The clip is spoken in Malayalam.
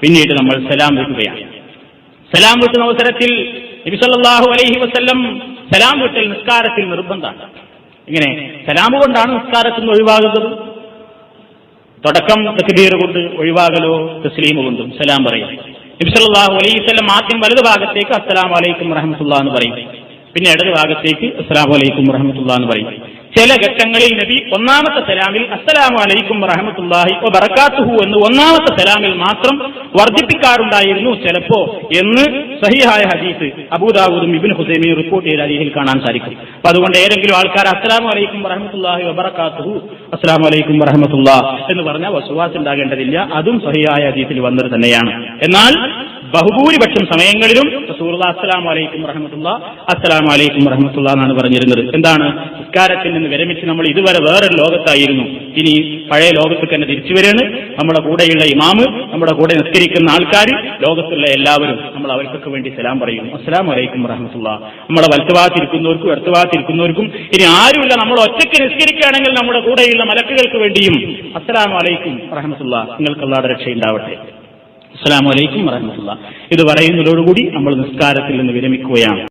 പിന്നീട് നമ്മൾ സലാം വീട്ടുകയാണ്. സലാം വീട്ടുന്ന അവസരത്തിൽ നബി സല്ലല്ലാഹു അലൈഹി വസല്ലം സലാം വീട്ടൽ നിസ്കാരത്തിൽ നിർബന്ധമാണ്. ഇങ്ങനെ സലാം കൊണ്ടാണ് നിസ്കാരത്തിൽ നിന്ന് ഒഴിവാകുന്നത്. തുടക്കം തക്ബീർ കൊണ്ട് ഒഴിവാകലോ തസ്ലീം കൊണ്ടും സലാം പറയും. നബി സല്ലല്ലാഹു അലൈഹി വസല്ലം ആദ്യം വലതു ഭാഗത്തേക്ക് അസ്സലാമു അലൈക്കും വറഹ്മത്തുള്ളാഹി എന്ന് പറയും, പിന്നെ ഇടത് ഭാഗത്തേക്ക് അസ്സലാമു അലൈക്കും വറഹ്മത്തുള്ളാഹി എന്ന് പറയും. ചില ഘട്ടങ്ങളിൽ നബി ഒന്നാമത്തെ സലാമിൽ അസ്സലാമു അലൈക്കും വറഹ്മത്തുള്ളാഹി വബറകാതുഹു എന്ന് ഒന്നാമത്തെ സലാമിൽ മാത്രം വർദ്ധിപ്പിക്കാറുണ്ടായിരുന്നു ചിലപ്പോ എന്ന് സഹീഹായ ഹദീസ് അബൂദാവൂദും ഇബ്നു ഖുസൈമയും റിപ്പോർട്ട് ചെയ്ത ഹദീസിൽ കാണാൻ സാധിക്കും. അപ്പൊ അതുകൊണ്ട് ഏതെങ്കിലും ആൾക്കാർ അസ്സലാമു അലൈക്കും വറഹ്മത്തുള്ളാഹി വബറകാതുഹു അസ്സലാമു അലൈക്കും വറഹ്മത്തുള്ളാഹി എന്ന് പറഞ്ഞാൽ വസ്വാസ് ഉണ്ടാകേണ്ടതില്ല. അതും സഹീഹായ ഹദീസിൽ വന്നത് തന്നെയാണ്. എന്നാൽ ബഹുഭൂരിപക്ഷം സമയങ്ങളിലും റസൂലുള്ളാഹി അസ്സലാമു അലൈക്കും വറഹ്മത്തുള്ളാഹി അസ്സലാമു അലൈക്കും വറഹ്മത്തുള്ളാഹി എന്നാണ് പറഞ്ഞിരുന്നത്. എന്താണ്? നിസ്കാരത്തിൽ നിന്ന് വിരമിച്ച് നമ്മൾ ഇതുവരെ വേറൊരു ലോകത്തായിരുന്നു, ഇനി പഴയ ലോകത്ത് തന്നെ തിരിച്ചു വരികയാണ്. നമ്മുടെ കൂടെയുള്ള ഇമാമ്, നമ്മുടെ കൂടെ നിസ്കരിക്കുന്ന ആൾക്കാർ, ലോകത്തുള്ള എല്ലാവരും നമ്മൾ അവർക്കൊക്കെ വേണ്ടി സലാം പറയും, അസ്സലാമു അലൈക്കും വറഹ്മത്തുള്ളാഹി. നമ്മളെ വലത്തുഭാഗത്തിരിക്കുന്നവർക്കും ഇടത്തുഭാഗത്തിരിക്കുന്നവർക്കും, ഇനി ആരുമില്ല നമ്മൾ ഒറ്റയ്ക്ക് നിസ്കരിക്കുകയാണെങ്കിൽ നമ്മുടെ കൂടെയുള്ള മലക്കുകൾക്ക് വേണ്ടിയും അസ്സലാമു അലൈക്കും വറഹ്മത്തുള്ളാഹി, നിങ്ങൾക്ക് അല്ലാഹുവിന്റെ രക്ഷയുണ്ടാവട്ടെ, അസ്സലാമു അലൈക്കും വറഹ്മത്തുള്ളാഹി ഇത് പറയുന്നതോടുകൂടി നമ്മൾ നിസ്കാരത്തിൽ നിന്ന് വിരമിക്കുകയാണ്.